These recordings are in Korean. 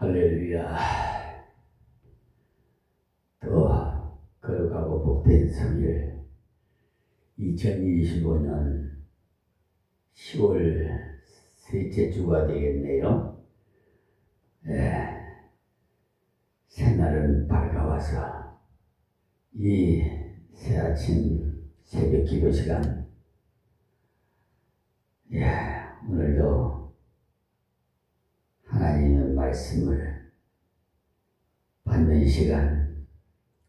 할렐루야. 또 거룩하고 복된 성일 2025년 10월 셋째 주가 되겠네요. 새날은 밝아와서 이 새아침 새벽 기도 시간, 오늘도 하나님의 말씀을 받는 시간,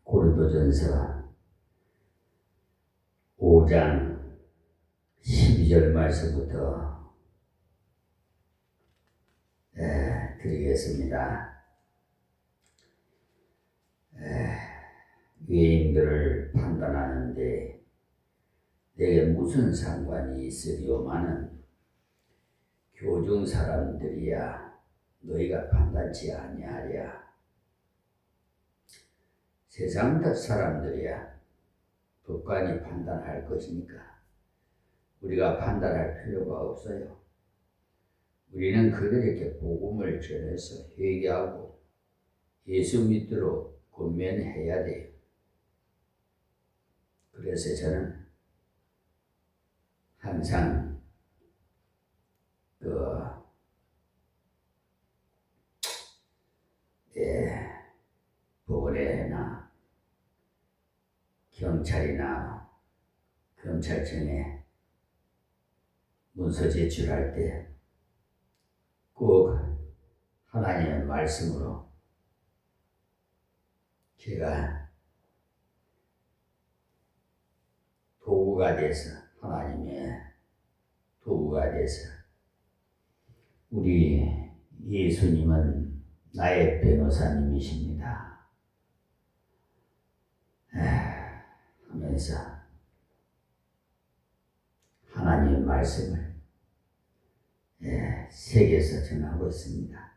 고린도전서 5장 12절 말씀부터 드리겠습니다. 외인들을 판단하는데 내게 무슨 상관이 있으리오마는 교중 사람들이야 너희가 판단치 아니하랴. 세상 사람들이야 법관이 판단할 것이니까 우리가 판단할 필요가 없어요. 우리는 그들에게 복음을 전해서 회개하고 예수 믿도록 권면해야 돼요. 그래서 저는 항상 법원에나 경찰이나 검찰청에 문서 제출할 때 꼭 하나님의 말씀으로 제가 도구가 돼서, 하나님의 도구가 돼서, 우리 예수님은 나의 변호사님이십니다 하면서 하나님의 말씀을 세계에서 전하고 있습니다.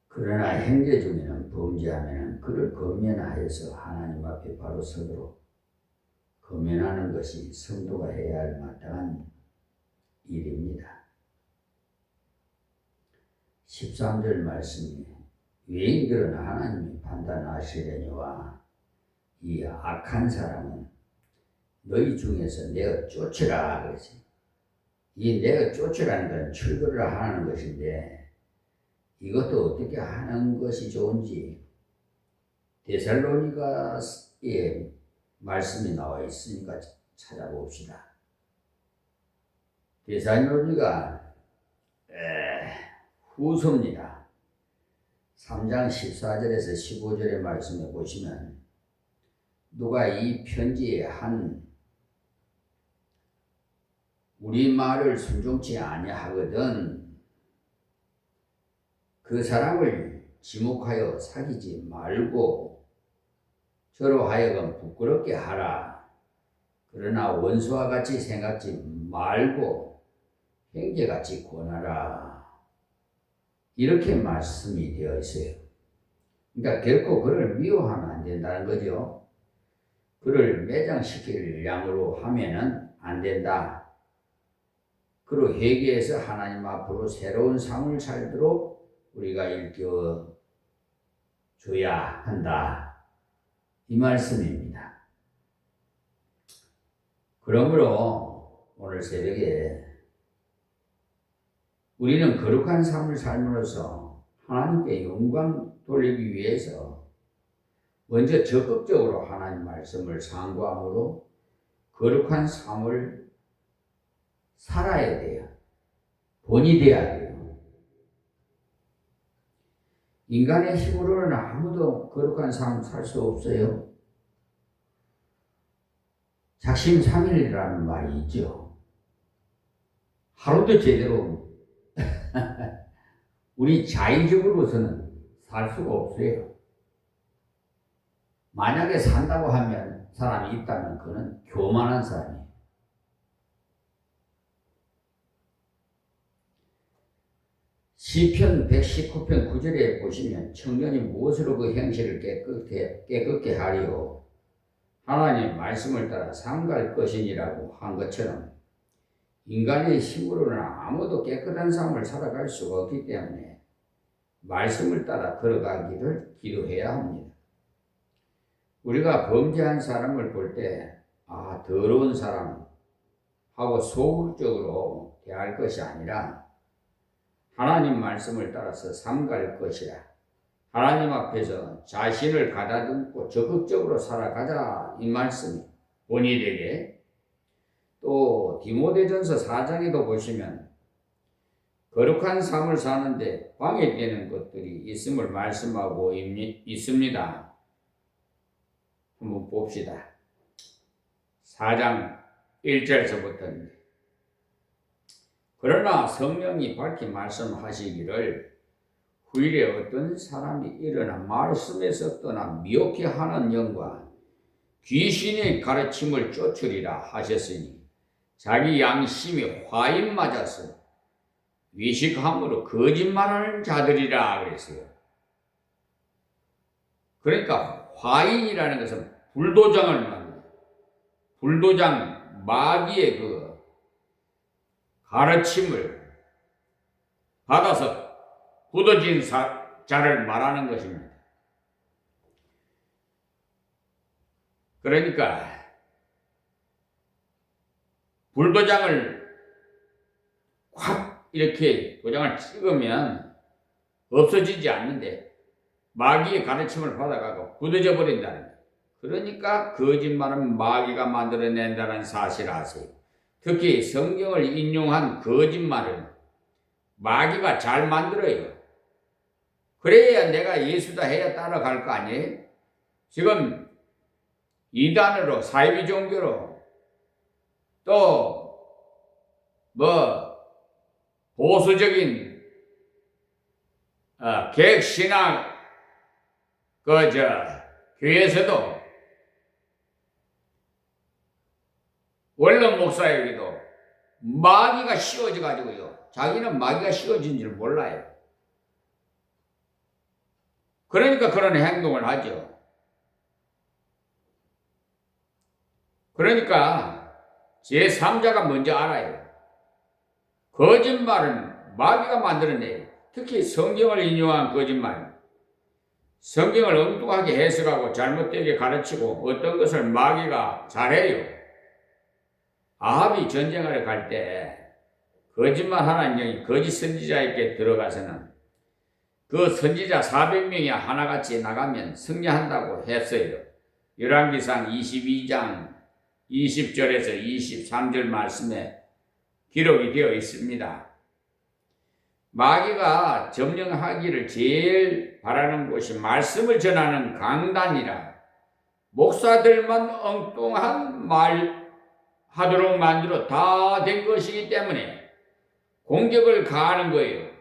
그러나 행제 중에는 범죄하면 그를 권면하여서 하나님 앞에 바로 서도록 권면하는 것이 성도가 해야 할 마땅한 일입니다. 13절 말씀이 외인들은 하나님이 판단하시려니와 이 악한 사람은 너희 중에서 내가 쫓으라 그러지. 이 내가 쫓으라는 건 출거를 하는 것인데 이것도 어떻게 하는 것이 좋은지 데살로니가에 말씀이 나와 있으니까 찾아봅시다. 데살로니가 후서입니다. 3장 14절에서 15절의 말씀에 보시면 누가 이 편지에 한 우리 말을 순종치 아니하거든 그 사람을 지목하여 사귀지 말고 저로 하여금 부끄럽게 하라. 그러나 원수와 같이 생각지 말고 형제같이 권하라. 이렇게 말씀이 되어 있어요. 그러니까 결코 그를 미워하면 안 된다는 거죠. 그를 매장시킬 양으로 하면은 안 된다. 그로 회개해서 하나님 앞으로 새로운 삶을 살도록 우리가 일깨워 줘야 한다. 이 말씀입니다. 그러므로 오늘 새벽에 우리는 거룩한 삶을 삶으로써 하나님께 영광 돌리기 위해서 먼저 적극적으로 하나님 말씀을 상고함으로 거룩한 삶을 살아야 돼요. 본이 돼야 돼요. 인간의 힘으로는 아무도 거룩한 삶 살 수 없어요. 작심삼일이라는 말이 있죠. 하루도 제대로 우리 자의적으로서는 살 수가 없어요. 만약에 산다고 하면 사람이 있다면 그는 교만한 사람이에요. 시편 119편 9절에 보시면 청년이 무엇으로 그 행실을 깨끗게 하리요 하나님의 말씀을 따라 삼갈 것이니라고 한 것처럼 인간의 힘으로는 아무도 깨끗한 삶을 살아갈 수가 없기 때문에 말씀을 따라 걸어가기를 기도해야 합니다. 우리가 범죄한 사람을 볼 때 더러운 사람하고 소극적으로 대할 것이 아니라 하나님 말씀을 따라서 삼갈 것이라, 하나님 앞에서 자신을 가다듬고 적극적으로 살아가자, 이 말씀이 본이 되게. 또 디모데전서 4장에도 보시면 거룩한 삶을 사는데 방해되는 것들이 있음을 말씀하고 있습니다. 한번 봅시다. 4장 1절에서부터입니다. 그러나 성령이 밝히 말씀하시기를 후일에 어떤 사람이 일어나 말씀에서 떠나 미혹해 하는 영과 귀신의 가르침을 쫓으리라 하셨으니 자기 양심이 화인 맞아서 위식함으로 거짓말하는 자들이라 그랬어요. 그러니까 화인이라는 것은 불도장을 말합니다. 불도장, 마귀의 그 가르침을 받아서 굳어진 자를 말하는 것입니다. 그러니까 불도장을 확 이렇게 도장을 찍으면 없어지지 않는데 마귀의 가르침을 받아가고 굳어져 버린다는 거예요. 그러니까 거짓말은 마귀가 만들어낸다는 사실을 아세요. 특히 성경을 인용한 거짓말은 마귀가 잘 만들어요. 그래야 내가 예수다 해야 따라갈 거 아니에요? 지금 이단으로, 사이비 종교로, 또 보수적인 개혁신학 교회에서도 원론 목사에게도 마귀가 씌워져 가지고요, 자기는 마귀가 씌워진 줄 몰라요. 그러니까 그런 행동을 하죠. 그러니까 제3자가 먼저 알아요. 거짓말은 마귀가 만들어내요. 특히 성경을 인용한 거짓말, 성경을 엉뚱하게 해석하고 잘못되게 가르치고 어떤 것을 마귀가 잘해요. 아합이 전쟁을 갈 때 거짓말하는 영이 거짓 선지자에게 들어가서는 그 선지자 400명이 하나같이 나가면 승리한다고 했어요. 열왕기상 22장 20절에서 23절 말씀에 기록이 되어 있습니다. 마귀가 점령하기를 제일 바라는 곳이 말씀을 전하는 강단이라 목사들만 엉뚱한 말 하도록 만들어 다 된 것이기 때문에 공격을 가하는 거예요.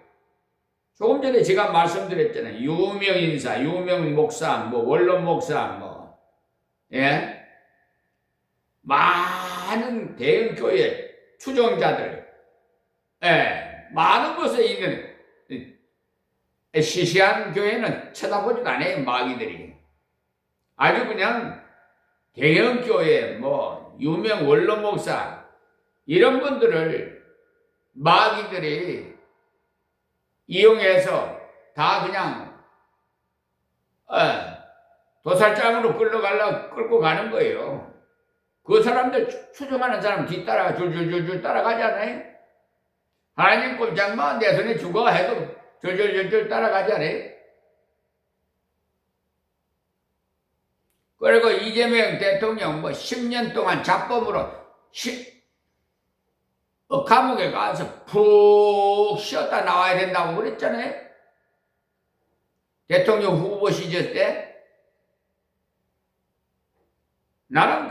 조금 전에 제가 말씀드렸잖아요. 유명 인사, 유명 목사, 원론 목사, 많은 대형 교회 추종자들, 많은 곳에 있는 시시한 교회는 쳐다보지도 않아요. 마귀들이 아주 그냥 대형 교회, 유명 원론 목사, 이런 분들을 마귀들이 이용해서 다 그냥 도살장으로 끌고 가는 거예요. 그 사람들 추종하는 사람 뒤따라가 줄줄줄줄 따라가잖아요. 하나님 꼼짝마 내 손에 죽어 해도 줄줄줄줄 따라가잖아요. 그리고 이재명 대통령 10년 동안 잡범으로 감옥에 가서 푹 쉬었다 나와야 된다고 그랬잖아요. 대통령 후보 시절 때. 나는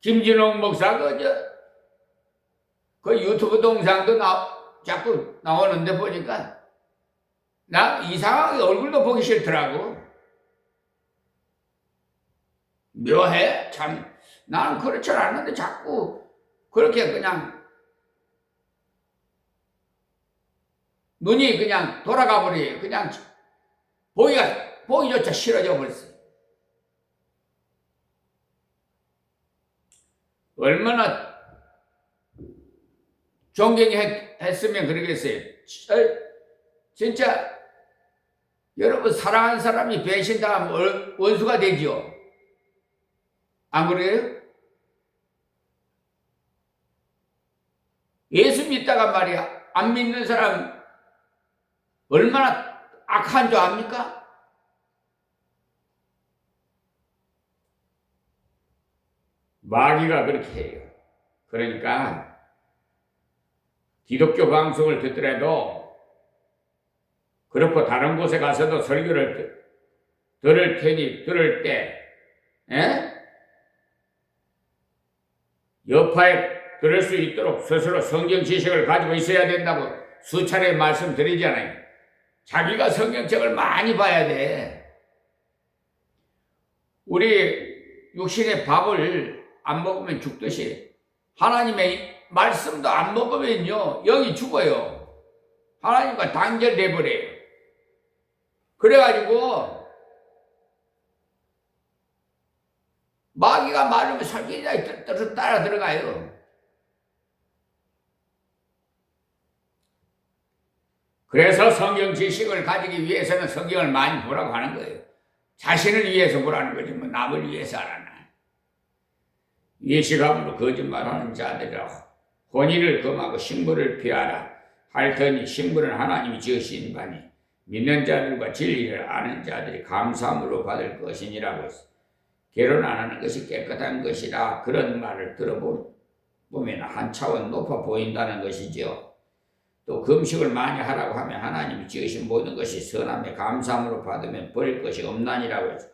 김진홍 목사 그 유튜브 동상도 자꾸 나오는데 보니까 나 이상하게 얼굴도 보기 싫더라고. 묘해. 참 나는 그렇지 않았는데 자꾸 그렇게 그냥 눈이 그냥 돌아가 버려요. 그냥 보기조차 싫어져 버렸어요. 얼마나 존경했으면 그러겠어요. 진짜 여러분 사랑하는 사람이 배신당하면 원수가 되지요. 안 그래요? 예수 믿다가 말이야 안 믿는 사람 얼마나 악한 줄 압니까? 마귀가 그렇게 해요. 그러니까 기독교 방송을 듣더라도 그렇고 다른 곳에 가서도 설교를 들을 테니 들을 때 여파에 들을 수 있도록 스스로 성경 지식을 가지고 있어야 된다고 수차례 말씀드리잖아요. 자기가 성경책을 많이 봐야 돼. 우리 육신의 밥을 안 먹으면 죽듯이 하나님의 말씀도 안 먹으면요 영이 죽어요. 하나님과 단절돼 버려요. 그래가지고 마귀가 말하면 살기자 따라 들어가요. 그래서 성경 지식을 가지기 위해서는 성경을 많이 보라고 하는 거예요. 자신을 위해서 보라는 거지 뭐 남을 위해서 안 하나. 예시감으로 거짓말하는 자들이라 혼인을 금하고 식물을 피하라 할터니 식물은 하나님이 지으신 바니 믿는 자들과 진리를 아는 자들이 감사함으로 받을 것이니라고 했어. 결혼 안 하는 것이 깨끗한 것이라 그런 말을 들어보면 한 차원 높아 보인다는 것이죠. 또 금식을 많이 하라고 하면 하나님이 지으신 모든 것이 선함에 감사함으로 받으면 버릴 것이 없나니라고 했어.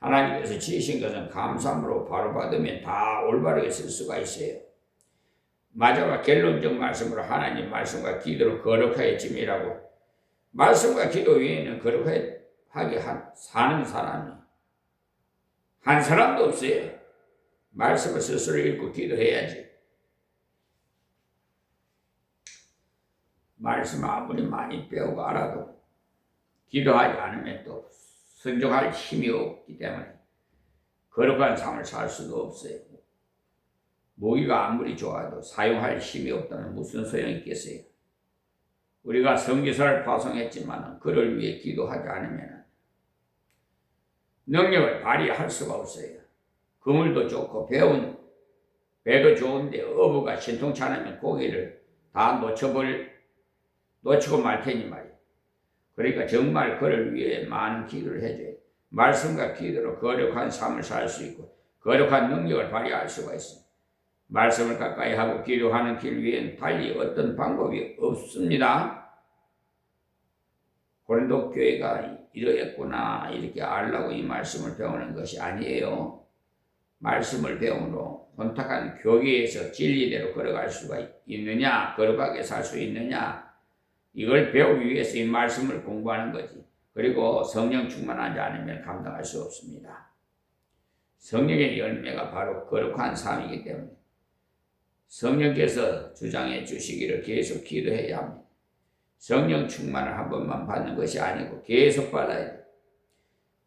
하나님께서 지으신 것은 감사함으로 바로 받으면 다 올바르게 쓸 수가 있어요. 마지막 결론적 말씀으로 하나님 말씀과 기도로 거룩하게 짐이라고. 말씀과 기도 외에는 거룩하게 사는 사람이 한 사람도 없어요. 말씀을 스스로 읽고 기도해야지. 말씀 아무리 많이 배우고 알아도 기도하지 않으면 또 순종할 힘이 없기 때문에 거룩한 삶을 살 수도 없어요. 무기가 아무리 좋아도 사용할 힘이 없다면 무슨 소용이 있겠어요. 우리가 성기서를 파송했지만 그를 위해 기도하지 않으면 능력을 발휘할 수가 없어요. 그물도 좋고 배도 좋은데 어부가 신통치 않으면 고기를 다 놓치고 말 테니 말이에요. 그러니까 정말 그를 위해 많은 기도를 해줘야 돼요. 말씀과 기도로 거룩한 삶을 살 수 있고 거룩한 능력을 발휘할 수가 있습니다. 말씀을 가까이 하고 기도하는 길 위엔 달리 어떤 방법이 없습니다. 고린도 교회가 이러했구나 이렇게 알라고 이 말씀을 배우는 것이 아니에요. 말씀을 배움으로 혼탁한 교계에서 진리대로 걸어갈 수가 있느냐, 거룩하게 살 수 있느냐, 이걸 배우기 위해서 이 말씀을 공부하는 거지. 그리고 성령 충만하지 않으면 감당할 수 없습니다. 성령의 열매가 바로 거룩한 삶이기 때문에 성령께서 주장해 주시기를 계속 기도해야 합니다. 성령 충만을 한 번만 받는 것이 아니고 계속 받아야 돼요.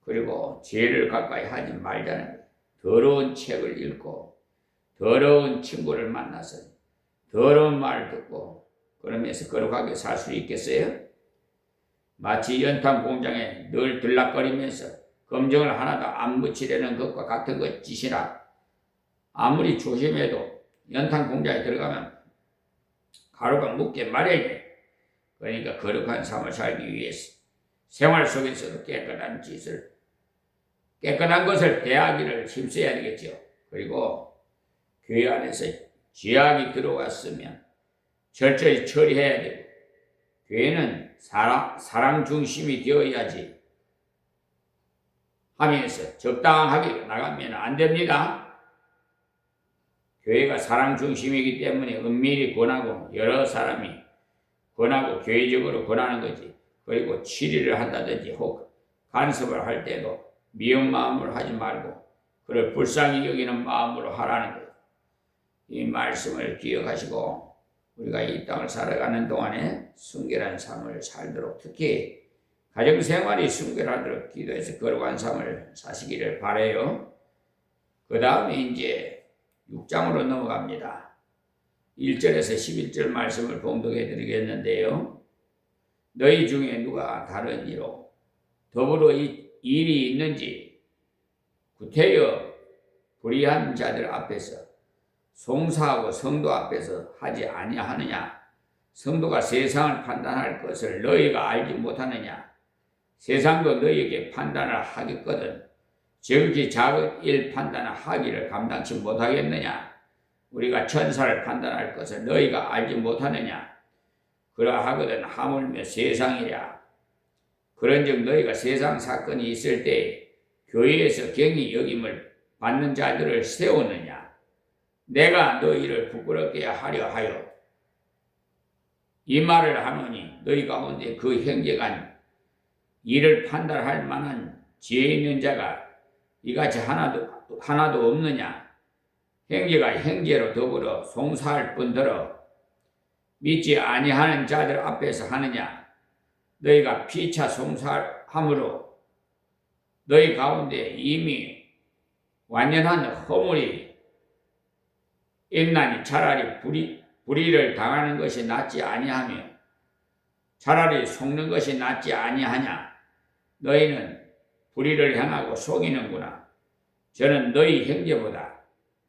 그리고 죄를 가까이 하지 말자는 거예요. 더러운 책을 읽고 더러운 친구를 만나서 더러운 말을 듣고 그러면서 거룩하게 살 수 있겠어요? 마치 연탄 공장에 늘 들락거리면서 검정을 하나도 안 묻히려는 것과 같은 것 짓이라. 아무리 조심해도 연탄 공장에 들어가면 가루가 묻게 마련이에요. 그러니까 거룩한 삶을 살기 위해서 생활 속에서도 깨끗한 것을 대하기를 힘써야 되겠죠. 그리고 교회 안에서 죄악이 들어왔으면 철저히 처리해야 되고, 교회는 사랑 중심이 되어야지 하면서 적당하게 나가면 안 됩니다. 교회가 사랑 중심이기 때문에 은밀히 권하고 여러 사람이 권하고 교회적으로 권하는 거지. 그리고 치리를 한다든지 혹 간섭을 할 때도 미운 마음으로 하지 말고 그를 불쌍히 여기는 마음으로 하라는 거예요. 이 말씀을 기억하시고 우리가 이 땅을 살아가는 동안에 순결한 삶을 살도록, 특히 가정생활이 순결하도록 기도해서 거룩한 삶을 사시기를 바라요. 그 다음에 이제 6장으로 넘어갑니다. 1절에서 11절 말씀을 봉독해 드리겠는데요. 너희 중에 누가 다른 이로 더불어 일이 있는지 구태여 불의한 자들 앞에서 송사하고 성도 앞에서 하지 아니하느냐? 성도가 세상을 판단할 것을 너희가 알지 못하느냐? 세상도 너희에게 판단을 하겠거든 지극히 작은 일 판단을 하기를 감당치 못하겠느냐? 우리가 천사를 판단할 것을 너희가 알지 못하느냐? 그러하거든 하물며 세상이랴. 그런즉 너희가 세상 사건이 있을 때 교회에서 경히 여김을 받는 자들을 세우느냐? 내가 너희를 부끄럽게 하려 하여 이 말을 하노니 너희 가운데 그 형제간 이를 판단할 만한 지혜 있는 자가 이같이 하나도 없느냐? 형제가 형제로 더불어 송사할 뿐더러 믿지 아니하는 자들 앞에서 하느냐? 너희가 피차 송사함으로 너희 가운데 이미 완연한 허물이 있나니 차라리 불의를 당하는 것이 낫지 아니하며 차라리 속는 것이 낫지 아니하냐? 너희는 불의를 행하고 속이는구나. 저는 너희 형제보다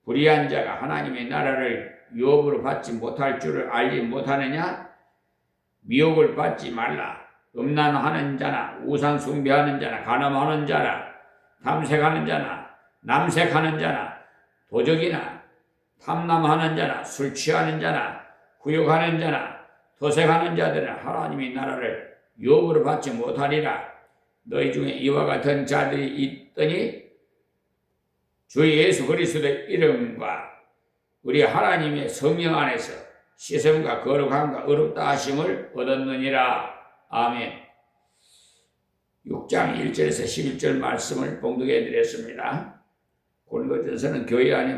불의한 자가 하나님의 나라를 유업으로 받지 못할 줄을 알지 못하느냐? 미혹을 받지 말라. 음란하는 자나 우상 숭배하는 자나 간음하는 자나 탐색하는 자나 남색하는 자나 도적이나 탐남하는 자나 술 취하는 자나 구욕하는 자나 도색하는 자들은 하나님의 나라를 유업으로 받지 못하리라. 너희 중에 이와 같은 자들이 있더니 주 예수 그리스도의 이름과 우리 하나님의 성령 안에서 씻음과 거룩함과 의롭다 하심을 얻었느니라. 아멘. 6장 1절에서 11절 말씀을 봉독해 드렸습니다. 고린도전서는 교회 안에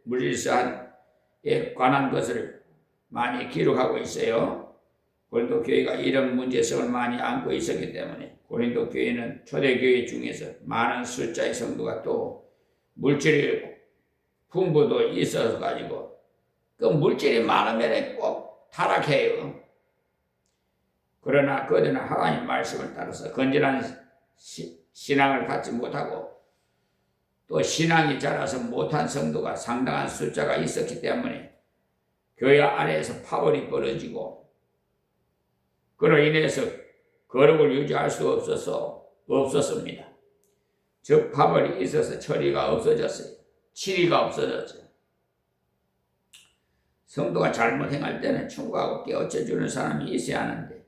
무질서한에 관한 것을 많이 기록하고 있어요. 고린도 교회가 이런 문제성을 많이 안고 있었기 때문에 고린도 교회는 초대교회 중에서 많은 숫자의 성도가 또 물질의 풍부도 있어서 가지고 그 물질이 많으면 꼭 타락해요. 그러나 그들은 하나님 말씀을 따라서 건전한 신앙을 갖지 못하고 또 신앙이 자라서 못한 성도가 상당한 숫자가 있었기 때문에 교회 안에서 파벌이 벌어지고 그로 인해서 거룩을 유지할 수 없었습니다. 즉 파벌이 있어서 처리가 없어졌어요. 치리가 없어졌어요. 성도가 잘못 행할 때는 충고하고 깨우쳐주는 사람이 있어야 하는데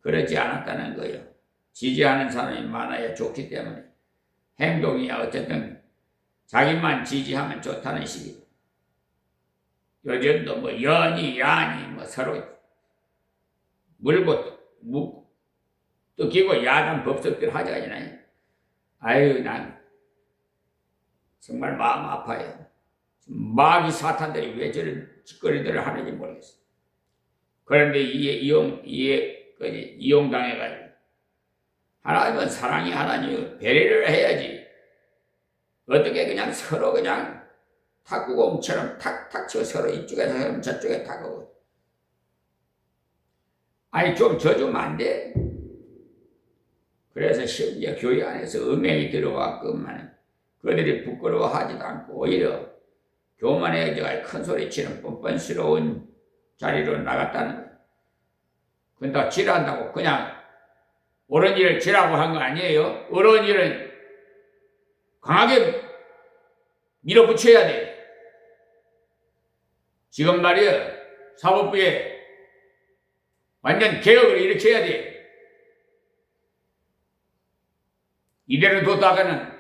그러지 않았다는 거예요. 지지하는 사람이 많아야 좋기 때문에 행동이 어쨌든 자기만 지지하면 좋다는 식이죠. 요즘도 뭐 연이 야니 뭐 서로 물고 뜯기고 야단 법석들 하자잖아요. 아유 난 정말 마음 아파요. 마귀 사탄들이 왜 저런 짓거리들을 하는지 모르겠어요. 그런데 이용당해가지고 하나님은 사랑이 하나님을 배려를 해야지 어떻게 그냥 서로 그냥 탁구공처럼 탁탁 쳐 서로 이쪽에서 하면 저쪽에 탁구고 아니 좀 져주면 안 돼? 그래서 심지어 교회 안에서 음행이 들어왔건만 그들이 부끄러워하지도 않고 오히려 교만해져가 큰 소리치는 뻔뻔스러운 자리로 나갔다는 거예요. 근데 지랄한다고 그냥 옳은 일을 지라고 한 거 아니에요? 옳은 일은 강하게 밀어붙여야 돼. 지금 말이야 사법부에 완전 개혁을 일으켜야 돼. 이대로 뒀다가는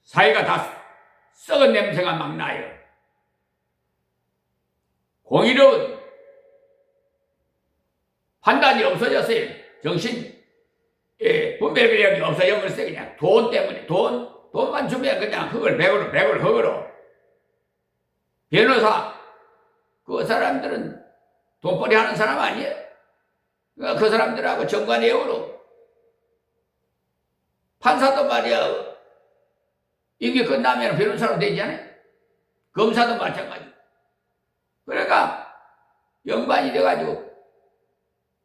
사회가 다 썩은 냄새가 막 나요. 공의로운 판단이 없어졌어요. 정신 분별력이 없어져버렸어요. 그냥 돈 때문에 돈만 주면 그냥 흙을 백을 흙으로. 변호사 그 사람들은 돈벌이 하는 사람 아니에요? 그 사람들하고 정관예우로 판사도 말이야 이게 끝나면 변호사로 되잖아요. 검사도 마찬가지. 그러니까 연관이 돼가지고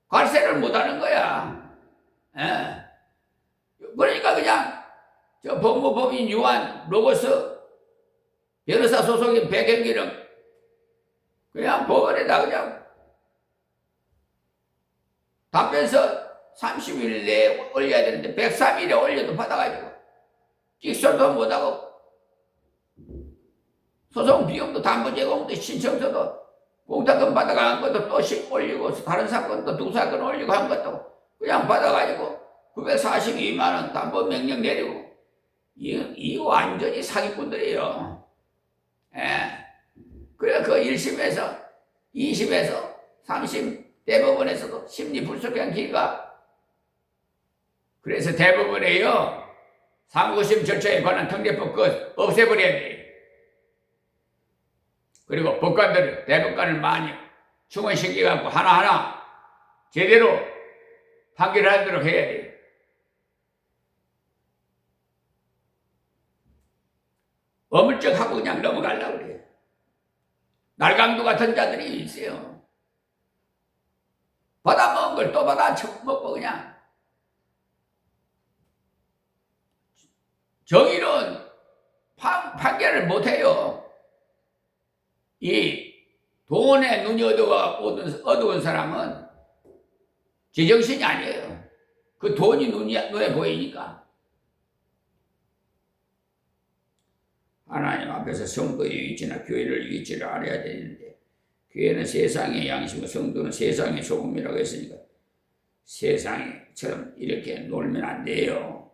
관세를 못하는 거야. 예. 그러니까 그냥 저 법무법인 유한 로고스 변호사 소속인 백현기는 그냥 법원에다 그냥 답변서 30일 내에 올려야 되는데 103일에 올려도 받아가지고 직설도 못하고 소송 비용도 담보 제공도 신청서도 공탁금 받아가는 것도 또 올리고 다른 사건도 2사건 올리고 한 것도 그냥 받아가지고 942만 원 담보 명령 내리고 이 완전히 사기꾼들이에요. 예. 그래 그 1심에서 2심에서 3심 대법원에서도 심리 불속한 기가 그래서 대법원에요 상고심 절차에 관한 특례법 그 없애버려야 돼. 그리고 법관들을 대법관을 많이 충원시켜갖고 하나하나 제대로 판결하도록 해야 돼. 어물쩍하고 그냥 넘어가려고 그래. 날강도 같은 자들이 있어요. 받아먹은 걸 또 받아먹고 그냥. 정의는 판결을 못해요. 이 돈에 눈이 어두운 사람은 제정신이 아니에요. 그 돈이 눈에 보이니까. 하나님 앞에서 성도의 위치나 교회를 위치를 알아야 되는데 교회는 세상의 양심이고 성도는 세상의 소금이라고 했으니까 세상처럼 이렇게 놀면 안 돼요.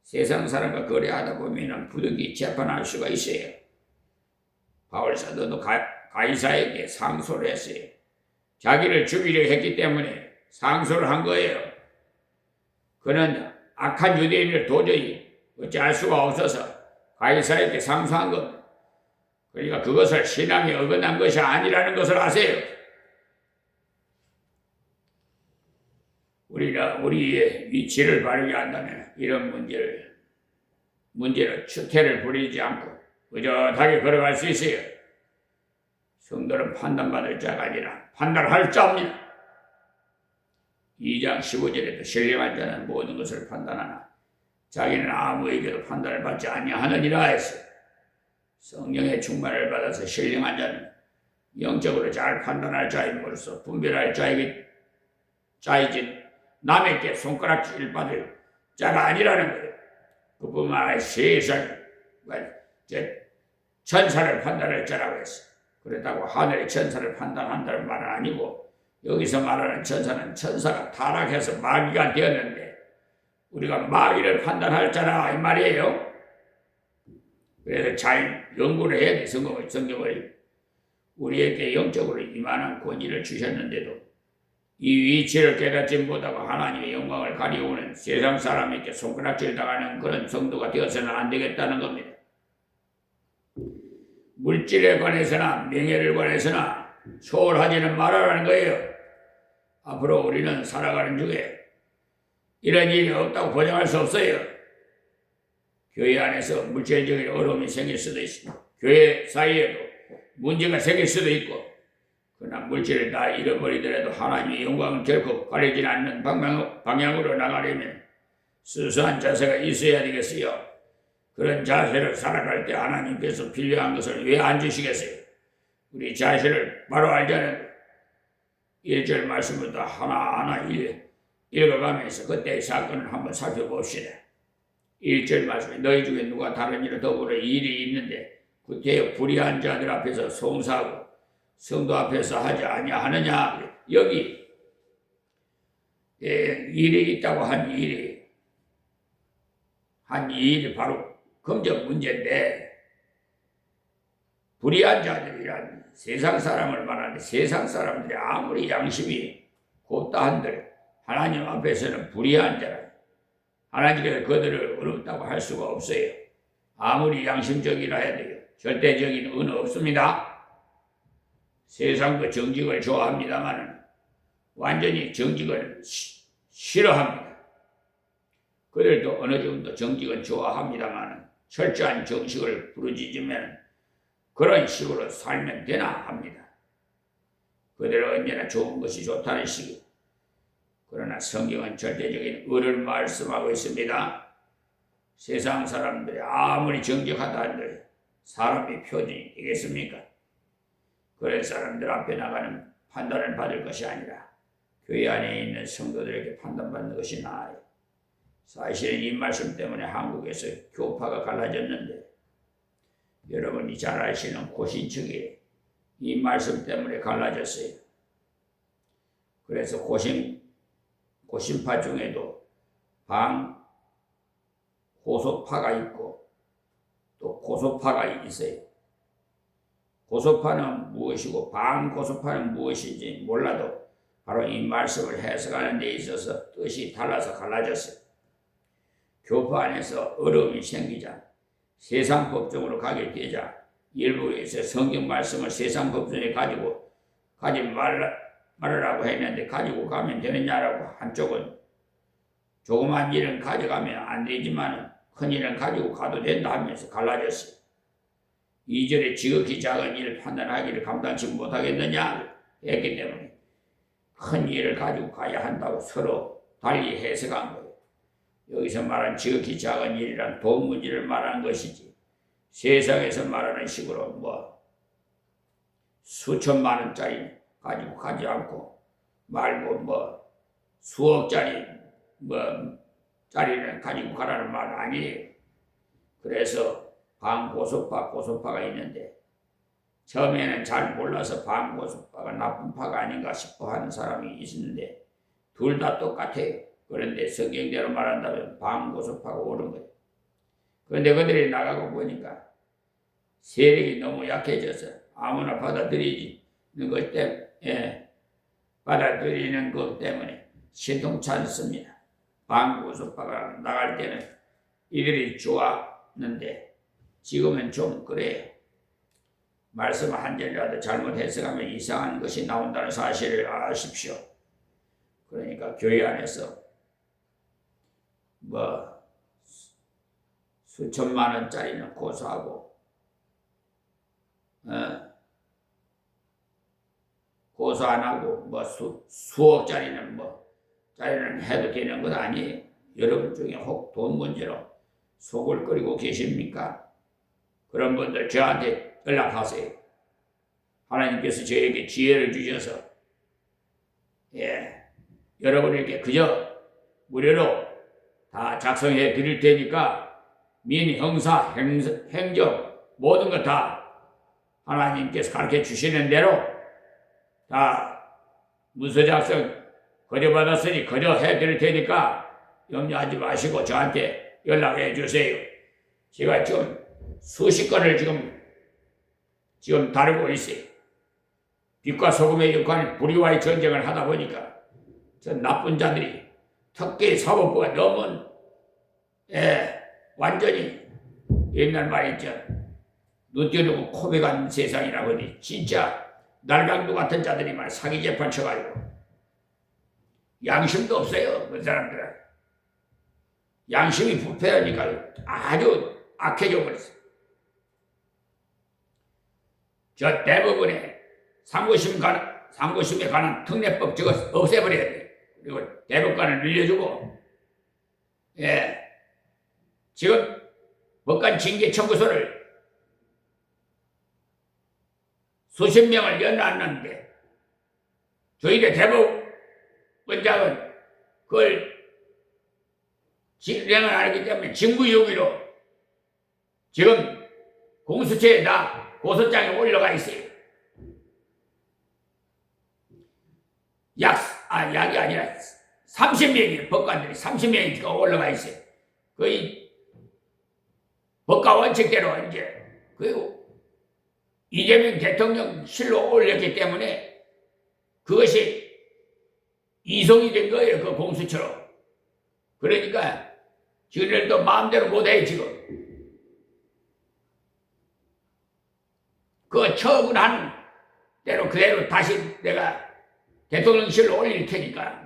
세상 사람과 거래하다 보면 부득이 재판할 수가 있어요. 바울 사도도 가이사에게 상소를 했어요. 자기를 죽이려 했기 때문에 상소를 한 거예요. 그는 악한 유대인을 도저히 어찌할 수가 없어서 가이사에게 상소한 겁니다. 그러니까 그것을 신앙에 어긋난 것이 아니라는 것을 아세요. 우리가 우리의 위치를 바르게 한다면 이런 문제로 추태를 부리지 않고 의젓하게 걸어갈 수 있어요. 성도는 판단받을 자가 아니라 판단할 자입니다. 2장 15절에도 신령한 자는 모든 것을 판단하나 자기는 아무에게도 판단을 받지 아니하느니라 했어요. 성령의 충만을 받아서 신령한 자는 영적으로 잘 판단할 자임으로써 분별할 자이지 남에게 손가락질 받을 자가 아니라는 거예요. 그뿐만 아니라 세상 천사를 판단할 자라고 했어요. 그렇다고 하늘의 천사를 판단한다는 말은 아니고 여기서 말하는 천사는 천사가 타락해서 마귀가 되었는데 우리가 마귀를 판단할 자라 이 말이에요. 그래서 잘 연구를 해야 돼. 성경을 우리에게 영적으로 이만한 권위를 주셨는데도 이 위치를 깨닫지 못하고 하나님의 영광을 가리우는 세상 사람에게 손가락질 당하는 그런 성도가 되어서는 안 되겠다는 겁니다. 물질에 관해서나 명예를 관해서나 소홀하지는 말아라는 거예요. 앞으로 우리는 살아가는 중에 이런 일이 없다고 보장할 수 없어요. 교회 안에서 물질적인 어려움이 생길 수도 있습니다. 교회 사이에도 문제가 생길 수도 있고 그러나 물질을 다 잃어버리더라도 하나님의 영광을 결코 가리지 않는 방향으로 나가려면 수수한 자세가 있어야 되겠어요. 그런 자세를 살아갈 때 하나님께서 필요한 것을 왜 안 주시겠어요? 우리 자신을 바로 알자는 1절 말씀부터 하나하나 읽어가면서 그때의 사건을 한번 살펴봅시다. 1절 말씀에 너희 중에 누가 다른 일을 더불어 일이 있는데 그때의 불의한 자들 앞에서 송사하고 성도 앞에서 하지 아니하느냐. 여기 일이 있다고 한 일이 바로 금전 문제인데 불의한 자들이란 세상 사람을 말하는데 세상 사람들이 아무리 양심이 곱다 한들 하나님 앞에서는 불의한 자라. 하나님께서 그들을 어렵다고 할 수가 없어요. 아무리 양심적이라 해야 돼요. 절대적인 은은 없습니다. 세상도 정직을 좋아합니다만 완전히 정직을 싫어합니다. 그들도 어느 정도 정직은 좋아합니다만 철저한 정식을 부르짖으면 그런 식으로 살면 되나 합니다. 그대로 언제나 좋은 것이 좋다는 식이. 그러나 성경은 절대적인 의를 말씀하고 있습니다. 세상 사람들이 아무리 정직하다 한들 사람이 표준이 되겠습니까? 그런 사람들 앞에 나가는 판단을 받을 것이 아니라 교회 안에 있는 성도들에게 판단받는 것이 나아요. 사실은 이 말씀 때문에 한국에서 교파가 갈라졌는데 여러분이 잘 아시는 고신측이 이 말씀 때문에 갈라졌어요. 그래서 고신파 중에도 고소파가 있고 또 고소파가 있어요. 고소파는 무엇이고 고소파는 무엇인지 몰라도 바로 이 말씀을 해석하는 데 있어서 뜻이 달라서 갈라졌어요. 교파 안에서 어려움이 생기자 세상 법정으로 가게 되자 일부에서 성경 말씀을 세상 법정에 가지 말으라고 했는데 가지고 가면 되느냐라고, 한쪽은 조그만 일은 가져가면 안 되지만 큰 일은 가지고 가도 된다 하면서 갈라졌어요. 2절에 지극히 작은 일을 판단하기를 감당치 못하겠느냐 했기 때문에 큰 일을 가지고 가야 한다고 서로 달리 해석한 거예요. 여기서 말한 지극히 작은 일이란 돈 문제를 말하는 것이지 세상에서 말하는 식으로 수천만 원짜리 가지고 가지 않고 말고 수억짜리 짜리는 가지고 가라는 말 아니에요. 그래서 고소파가 있는데 처음에는 잘 몰라서 고소파가 나쁜 파가 아닌가 싶어 하는 사람이 있었는데 둘 다 똑같아요. 그런데 성경대로 말한다면 고소파가 옳은 거예요. 그런데 그들이 나가고 보니까 세력이 너무 약해져서 아무나 받아들이는 것 때문에 신통치 않습니다. 고소파가 나갈 때는 이들이 좋았는데 지금은 좀 그래요. 말씀 한 절이라도 잘못 해석하면 이상한 것이 나온다는 사실을 아십시오. 그러니까 교회 안에서 수천만 원짜리는 고소하고 고소 안 하고 수억짜리는 해도 되는 것 아니에요. 여러분 중에 혹 돈 문제로 속을 끓이고 계십니까? 그런 분들 저한테 연락하세요. 하나님께서 저에게 지혜를 주셔서 여러분에게 그저 무료로 다 작성해 드릴 테니까 민, 형사, 행정 모든 것 다 하나님께서 가르쳐 주시는 대로 다 문서 작성 거저 받았으니 거저 해 드릴 테니까 염려하지 마시고 저한테 연락해 주세요. 제가 지금 수십 건을 지금 다루고 있어요. 빛과 소금의 역할인 불의와의 전쟁을 하다 보니까 저 나쁜 자들이 특히 사법부가 너무 완전히 옛날 말이죠. 눈 뜨고 코베 간 세상이라고 하니 진짜 날강도 같은 자들이 사기 재판 쳐가지고 양심도 없어요. 그 사람들은 양심이 부패하니까 아주 악해져 버렸어요. 저 대부분의 상고심에 관한 특례법 저거 없애버려야 돼. 그리고 대법관을 늘려주고 지금 법관 징계 청구서를 수십 명을 연놨는데 저희들 대법원장은 그걸 실행을 안 하기 때문에 징구유기로 지금 공수처에 다 고소장에 올라가 있어요. 약이 아니라 30명이 법관들이 30명이 올라가 있어요. 거의 법과 원칙대로 이제 그리고 이재명 대통령실로 올렸기 때문에 그것이 이송이 된 거예요. 그 공수처로. 그러니까 지들도 마음대로 못해 지금. 그 처분한 대로 그대로 다시 내가 대통령실로 올릴 테니까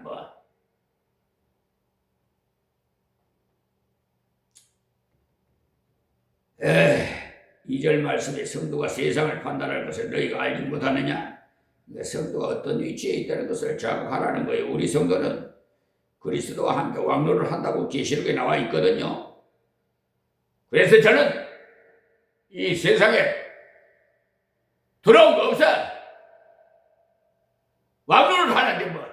이 절 말씀에 성도가 세상을 판단할 것을 너희가 알지 못하느냐? 성도가 어떤 위치에 있다는 것을 자각하라는 거예요. 우리 성도는 그리스도와 함께 왕노를 한다고 계시록에 나와 있거든요. 그래서 저는 이 세상에 두려운 거 없어. 왕노를 하는데 뭐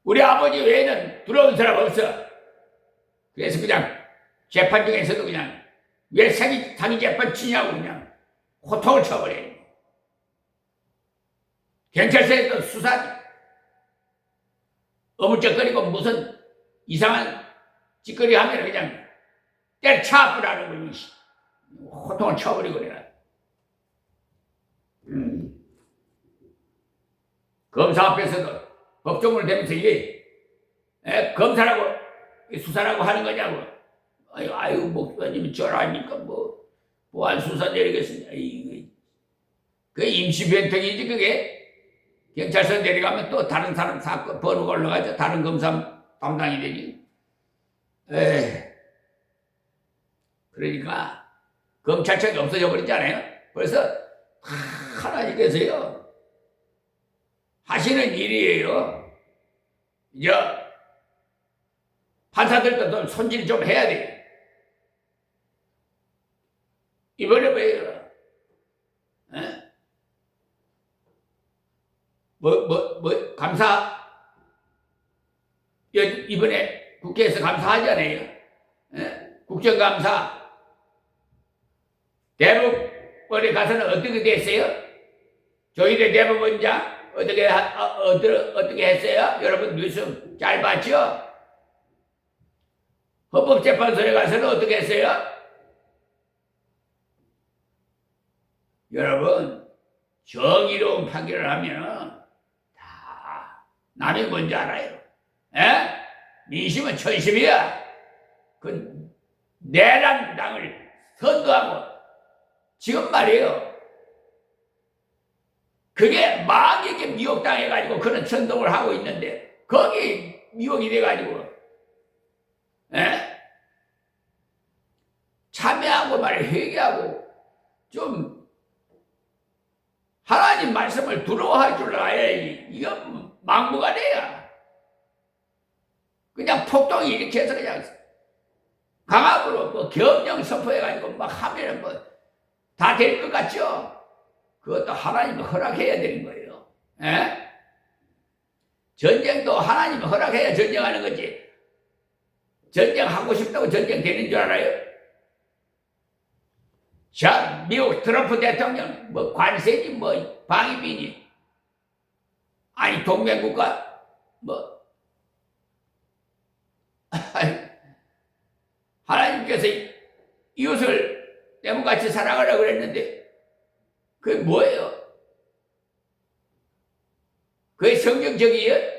우리 아버지 외에는 두려운 사람 없어. 그래서 그냥 재판 중에서도 그냥 왜 사기 재판 치냐고 그냥 호통을 쳐버려요. 경찰서에도 수사 어물쩍거리고 무슨 이상한 짓거리 하면 그냥 때려차버리라는 거 호통을 쳐버리고 그래. 검사 앞에서도 법정을 대면서 이게 검사라고 수사라고 하는 거냐고. 아유 목사님이 절하니까 뭐 보안 수사 내리겠습니다. 그 임시 변통이지 그게. 경찰서 내려가면 또 다른 사람 사건 번호가 올라가죠. 다른 검사 담당이 되니. 그러니까 검찰청이 없어져 버리잖아요. 그래서 하나님께서요 하시는 일이에요. 이제 판사들도 좀 손질 좀 해야 돼요. 이번에 왜요? 감사, 이번에 국회에서 감사하잖아요. 국정감사. 대법원에 가서는 어떻게 됐어요? 조희대 대법원장 어떻게 했어요? 여러분 뉴스 잘 봤죠? 헌법재판소에 가서는 어떻게 했어요? 여러분 정의로운 판결을 하면 다 남이 뭔지 알아요. 민심은 천심이야. 그 내란 당을 선도하고 지금 말이에요. 그게 마귀에게 미혹당해가지고 그런 천동을 하고 있는데 거기 미혹이 돼가지고 참여하고 말이에요. 회개하고 좀 하나님 말씀을 두려워할 줄 알아야지. 이건 막무가내야. 그냥 폭동이 이렇게 해서 그냥 강압으로 뭐 계엄령 선포해가지고 막 하면은 뭐 다 될 것 같죠? 그것도 하나님이 허락해야 되는 거예요. 전쟁도 하나님이 허락해야 전쟁하는 거지. 전쟁하고 싶다고 전쟁 되는 줄 알아요? 자, 미국 트럼프 대통령 뭐 관세니 뭐 방위비니 아니 동맹국가 뭐 하나님께서 이웃을 내모같이 사랑하라고 그랬는데 그게 뭐예요? 그게 성경적이에요?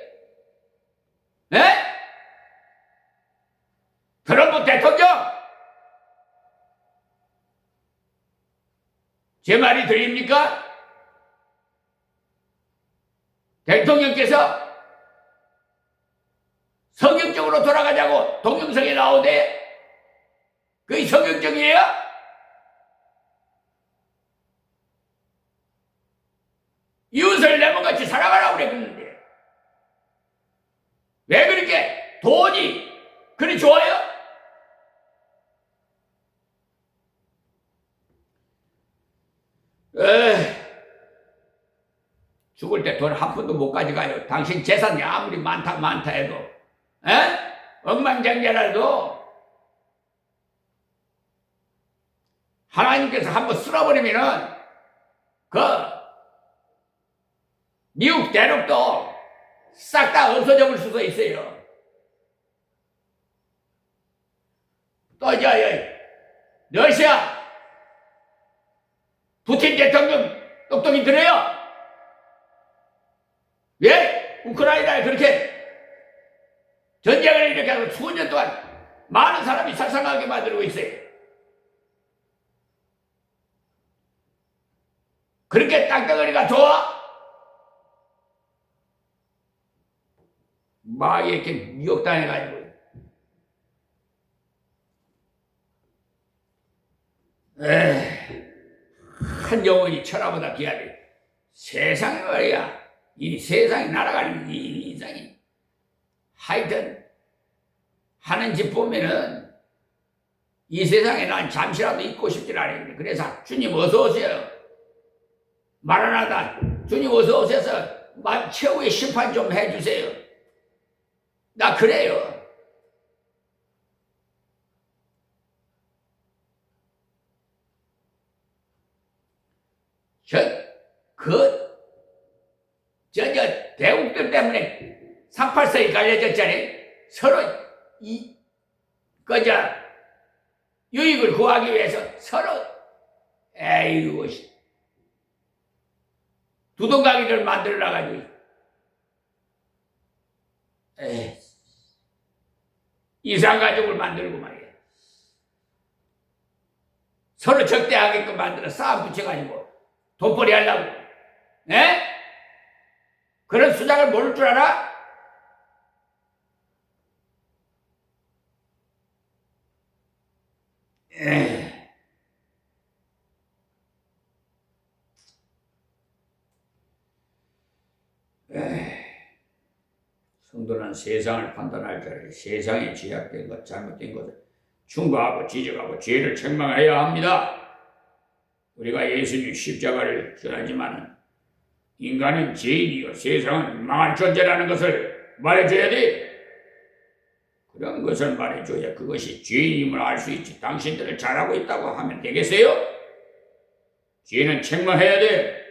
트럼프 대통령 제 말이 들립니까? 대통령께서 성경적으로 돌아가자고 동영상에 나오대. 그게 성경적이에요? 이웃을 내 몸같이 사랑하라고 그랬는데 왜 그렇게 돈이 그리 좋아요? 죽을 때 돈 한 푼도 못 가져가요. 당신 재산이 아무리 많다 해도 억만장자라도 하나님께서 한번 쓸어버리면은 그 미국 대륙도 싹 다 없어져 볼 수도 있어요. 또 이제 러시아 푸틴 대통령 똑똑히 들어요. 왜 우크라이나에 그렇게 전쟁을 이렇게 하고 수십 년 동안 많은 사람이 살상하게 만들고 있어요. 그렇게 땅덩어리가 좋아? 막 이렇게 미혹당해가지고 한 영혼이 천하보다 귀하리 세상에 말이야. 이 세상이 날아가는 이 인상이 하여튼 하는 짓 보면은 이 세상에 난 잠시라도 있고 싶질 않아요. 그래서 주님 어서 오세요. 마라나다. 주님 어서 오셔서 최후의 심판 좀 해주세요. 나 그래요. 대국들 때문에 3.8선이 갈려졌잖아요. 서로 유익을 구하기 위해서 서로, 에이구, 두동강이를 만들어놔가지고, 이상가족을 만들고 말이야. 서로 적대하게끔 만들어 싸움 붙여가지고 돈벌이 하려고. 에? 그런 수작을 모를 줄 알아? 성도는 세상을 판단할 때 세상에 죄악된 것, 잘못된 것을 충고하고 지적하고 죄를 책망해야 합니다. 우리가 예수님 십자가를 전하지만 인간은 죄인이요 세상은 망할 존재라는 것을 말해줘야 돼. 그런 것을 말해줘야 그것이 죄인임을 알 수 있지. 당신들을 잘하고 있다고 하면 되겠어요? 죄는 책망해야 돼.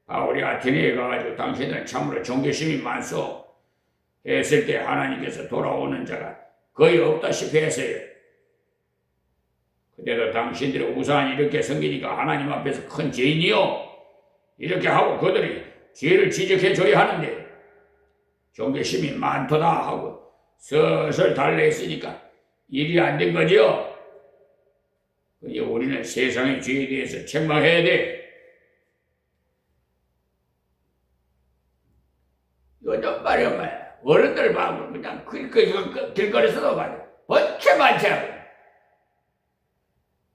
바울이 아테네에 가가지고 당신들은 참으로 존경심이 많소 했을 때 하나님께서 돌아오는 자가 거의 없다시피 했어요. 그래도 당신들의 우상이 이렇게 섬기니까 하나님 앞에서 큰 죄인이요 이렇게 하고 그들이 죄를 지적해줘야 하는데 존경심이 많도다 하고 슬슬 달래했으니까 일이 안 된 거죠. 그러니 우리는 세상의 죄에 대해서 책망해야 돼. 요즘 말이야 어른들 봐도 그냥 길거리에서도 말이야 번체 많더라고.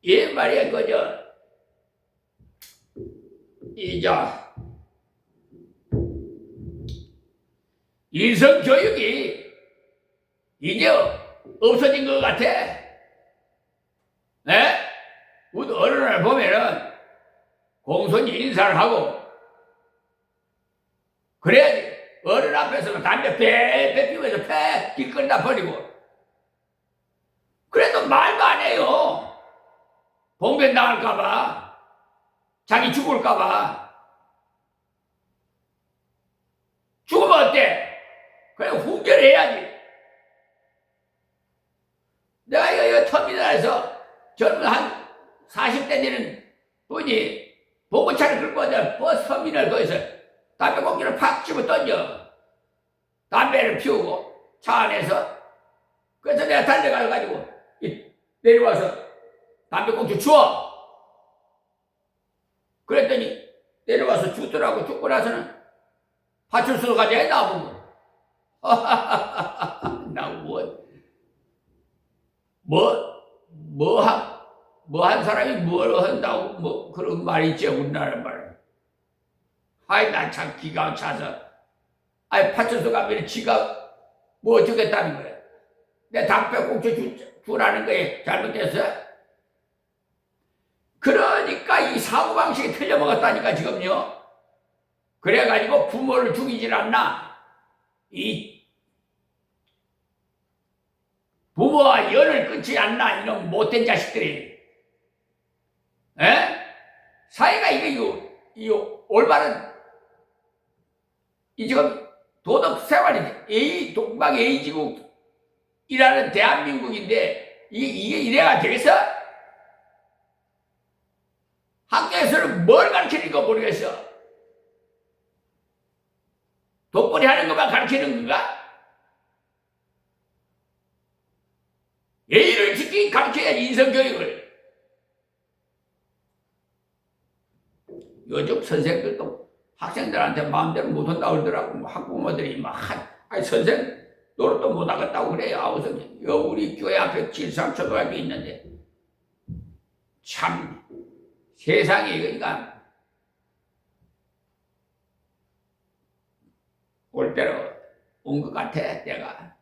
이 말이야 인성교육이 이제 없어진 것 같아. 네? 우리 어른을 보면은 공손히 인사를 하고 그래야지. 어른 앞에서는 담배 빼 피우면서 길거리다 버리고 그래도 말도 안 해요. 봉변 당할까봐 자기 죽을까봐. 죽으면 어때? 그냥 훈계해야지. 내가 이거 터미널에서 젊은 한 40대 되는 분이 보고차를 끌고 오자 버스 터미널 거기서 담배 꽁초를 팍 집어 던져. 담배를 피우고 차 안에서. 그래서 내가 달려가가지고 내려와서 담배 꽁초 주워. 그랬더니 내려와서 주더라고. 죽고 나서는 파출소까지 해 나보고. 나 뭐 한 사람이 뭘 한다고 뭐 그런 말이 있지 우리나라 말. 아이 난 참 기가 차서. 아이 파출소 가면 지가 뭐 어쩌겠다는 거야. 내 담배 꽁초 주라는 거에 잘못됐어? 그러니까 이 사고방식이 틀려먹었다니까 지금요. 그래가지고 부모를 죽이질 않나. 이 부모와 연을 끊지 않나 이런 못된 자식들이. 에? 사회가 이게 올바른 이 지금 도덕 생활이 동방 A지국이라는 대한민국인데 이게 이래가 되겠어? 학교에서는 뭘 가르치는가 모르겠어. 돈벌이 하는 것만 가르치는 건가? 예의를 지키기 가르쳐야지 인성교육을. 요즘 선생들도 학생들한테 마음대로 못한다고 그러더라고. 학부모들이 아니 선생 노릇도 못하겠다고 그래요. 아우성 우리 교회 앞에 질상초등학교 있는데 참 세상이 그러니까 올 대로 온 것 같아, 내가.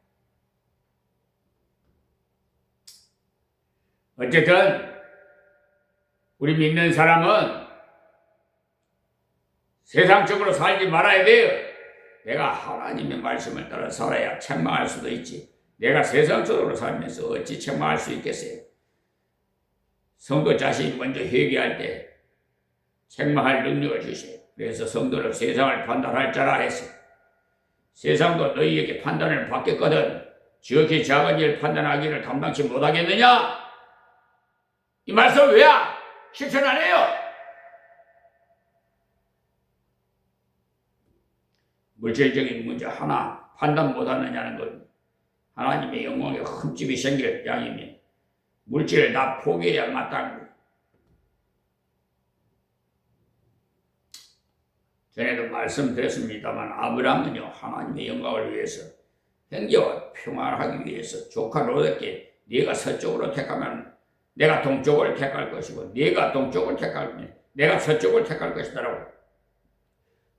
어쨌든 우리 믿는 사람은 세상적으로 살지 말아야 돼요. 내가 하나님의 말씀을 따라 살아야 책망할 수도 있지. 내가 세상적으로 살면서 어찌 책망할 수 있겠어요? 성도 자신이 먼저 회개할 때 책망할 능력을 주세요. 그래서 성도를 세상을 판단할 자라 했어요. 세상도 너희에게 판단을 받겠거든 지극히 작은 일 판단하기를 감당치 못하겠느냐? 이 말씀 왜 실천 안 해요? 물질적인 문제 하나 판단 못하느냐는 건 하나님의 영광에 흠집이 생길 양이니 물질을 다 포기해야 마땅한 거예요. 전에도 말씀드렸습니다만 아브라함은요 하나님의 영광을 위해서 형제와 평화를 하기 위해서 조카 롯에게 네가 서쪽으로 택하면 내가 동쪽을 택할 것이고 네가 동쪽을 택하면 내가 서쪽을 택할 것이다라고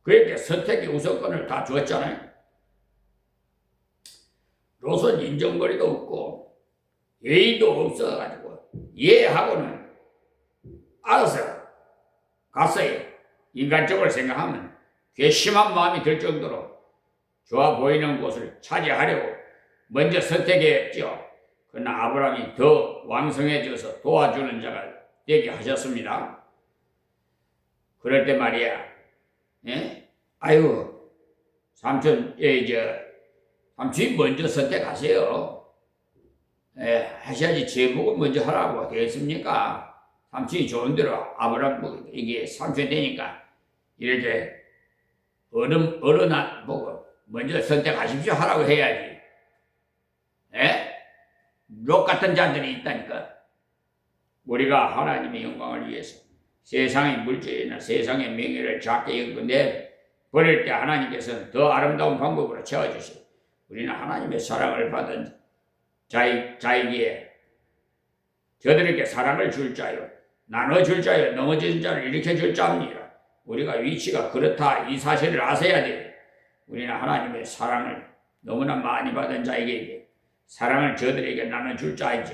그렇게 선택의 우선권을 다 주었잖아요. 롯은 인정거리도 없고 예의도 없어가지고 이해하고는 알아서 갔어요. 인간적으로 생각하면 괘씸한 마음이 들 정도로 좋아 보이는 곳을 차지하려고 먼저 선택했죠. 그러나 아브라함이 더 왕성해져서 도와주는 자가 되게 하셨습니다. 그럴 때 말이야, 예? 아유, 삼촌이 먼저 선택하세요. 예, 하셔야지 제복을 먼저 하라고 되겠습니까? 삼촌이 좋은 대로 아브라함 이게 삼촌이 되니까 이렇게 어른 보고 먼저 선택하십시오 하라고 해야지. 예? 롯 같은 자들이 있다니까. 우리가 하나님의 영광을 위해서 세상의 물질이나 세상의 명예를 작게 여기고 버릴 때 하나님께서는 더 아름다운 방법으로 채워주시고 우리는 하나님의 사랑을 받은 자이기에 저들에게 사랑을 줄 자요 나눠줄 자요 넘어진 자를 일으켜줄 자입니다. 우리가 위치가 그렇다 이 사실을 아셔야 돼요. 우리는 하나님의 사랑을 너무나 많이 받은 자에게 사랑을 저들에게 나눠줄 자이죠.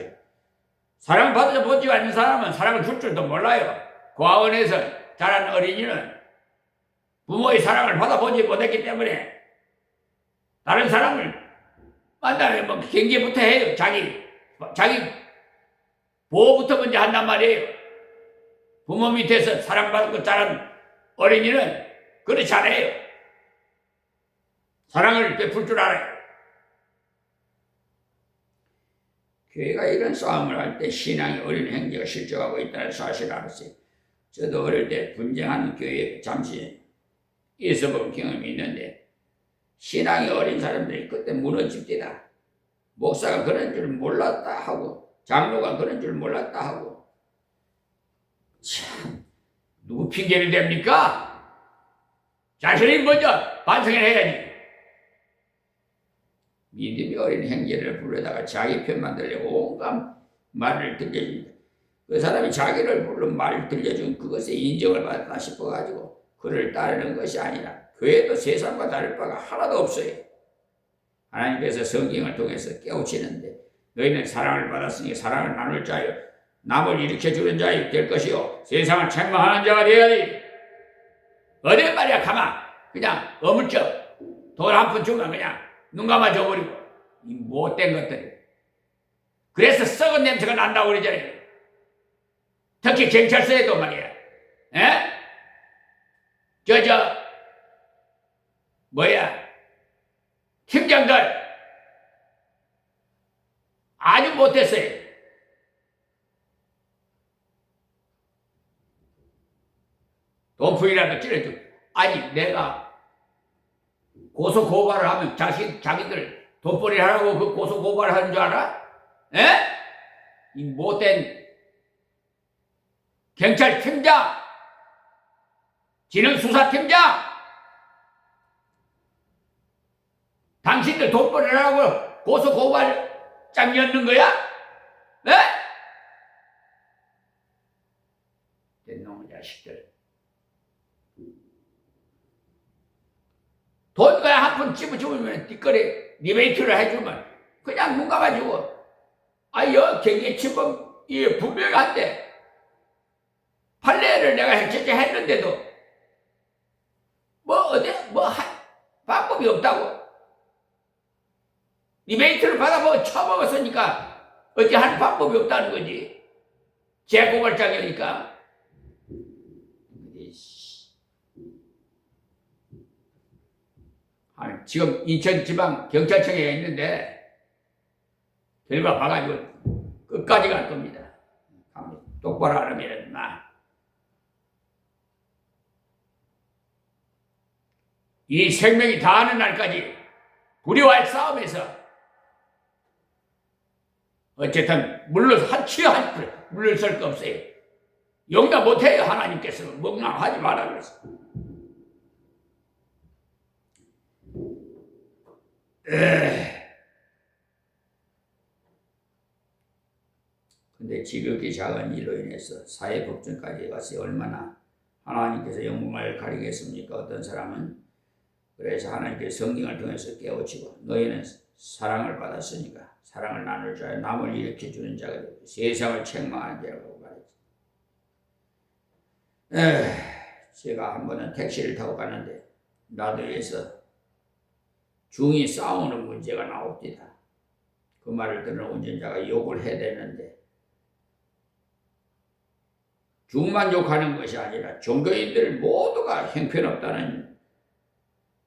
사랑 받아보지 않는 사람은 사랑을 줄 줄도 몰라요. 고아원에서 자란 어린이는 부모의 사랑을 받아보지 못했기 때문에 다른 사람을 만나면 뭐 경계부터 해요. 자기 보호부터 먼저 한단 말이에요. 부모 밑에서 사랑받고 자란 어린이는 그렇지 않아요. 사랑을 베풀 줄 알아요. 교회가 이런 싸움을 할 때 신앙이 어린 행제가 실족하고 있다는 사실을 알았어요. 저도 어릴 때 분쟁하는 교회에 잠시 있어본 경험이 있는데 신앙이 어린 사람들이 그때 무너집니다. 목사가 그런 줄 몰랐다 하고 장로가 그런 줄 몰랐다 하고 참 누구 핑계를 댑니까? 자신이 먼저 반성을 해야지. 믿음이 어린 행제를 부르다가 자기 편만 들려고 온갖 말을 들려줍니다. 그 사람이 자기를 부른 말을 들려준 그것에 인정을 받았다 싶어가지고 그를 따르는 것이 아니라 교회도 세상과 다를 바가 하나도 없어요. 하나님께서 성경을 통해서 깨우치는데 너희는 사랑을 받았으니 사랑을 나눌 자요 남을 일으켜주는 자이 될 것이요 세상을 책망하는 자가 되어야지. 어디 말이야 가만 그냥 어물쩍 돈 한 푼 주면 그냥 눈 감아줘버리고 이 못된 것들이. 그래서 썩은 냄새가 난다고 그러잖아요. 특히 경찰서에도 말이야. 에? 팀장들 아주 못했어요. 돈풀이라도 찌르죠. 아니 내가 고소 고발을 하면 자기들 돈벌이 하라고 그 고소 고발을 하는 줄 알아? 에? 이 못된 경찰팀장, 진흥수사팀장, 당신들 돈벌이 하라고 고소 고발장 였는 거야? 에? 놈의 자식들. 돈 그냥 한 푼 한번 집어주면 띠거리 리베이트를 해주면 그냥 눈 감아주고 여 경계침범 이 분명한데 판례를 내가 했는데도 할 방법이 없다고. 리베이트를 받아보고 처먹었으니까 어찌 할 방법이 없다는 거지. 재고발장이니까. 지금 인천지방경찰청에 있는데 결과 봐가지고 끝까지 갈 겁니다. 똑바로 안 하면 이 생명이 다하는 날까지 불의와의 싸움에서 어쨌든 물러설 거 없어요. 용납 못해요. 하나님께서 멍랑하지 말라 그랬어. 근데 지극히 작은 일로 인해서 사회법정까지 갔어요. 얼마나 하나님께서 영광을 가리겠습니까? 어떤 사람은 그래서 하나님께서 성경을 통해서 깨우치고 너희는 사랑을 받았으니까 사랑을 나눌 자야 남을 일으켜주는 자가 되고 세상을 책망하는 자라고 말했지. 제가 한 번은 택시를 타고 가는데 나도에서 중이 싸우는 문제가 나옵니다. 그 말을 듣는 운전자가 욕을 해야 되는데 중만 욕하는 것이 아니라 종교인들 모두가 형편없다는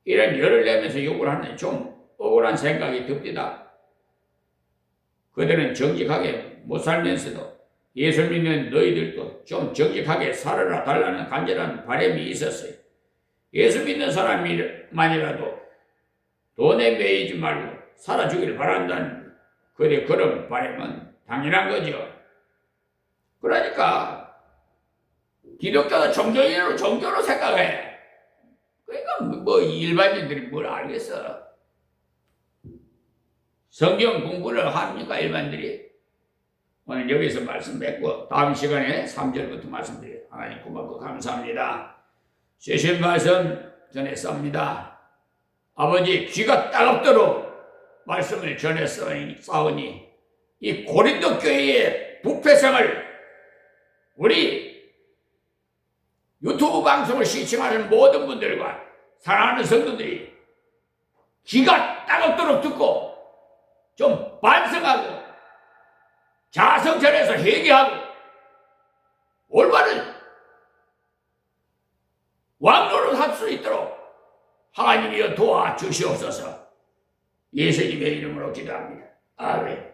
이런 열을 내면서 욕을 하는 좀 억울한 생각이 듭니다. 그들은 정직하게 못 살면서도 예수 믿는 너희들도 좀 정직하게 살아라 달라는 간절한 바람이 있었어요. 예수 믿는 사람만이라도 돈에 매이지 말고 살아주길 바란다는 그런 바람은 당연한 거죠. 그러니까 기독교도 종교로 생각해. 그러니까 일반인들이 뭘 알겠어. 성경 공부를 합니까 일반인들이? 오늘 여기서 말씀 맺고 다음 시간에 3절부터 말씀드려요. 하나님 고맙고 감사합니다. 주신 말씀 전했습니다. 아버지 귀가 따갑도록 말씀을 전했사오니 이 고린도 교회의 부패성을 우리 유튜브 방송을 시청하는 모든 분들과 사랑하는 성도들이 귀가 따갑도록 듣고 좀 반성하고 자성전에서 회개하고 올바른 왕노릇 할 수 있도록 하나님이여 도와주시옵소서. 예수님의 이름으로 기도합니다. 아멘.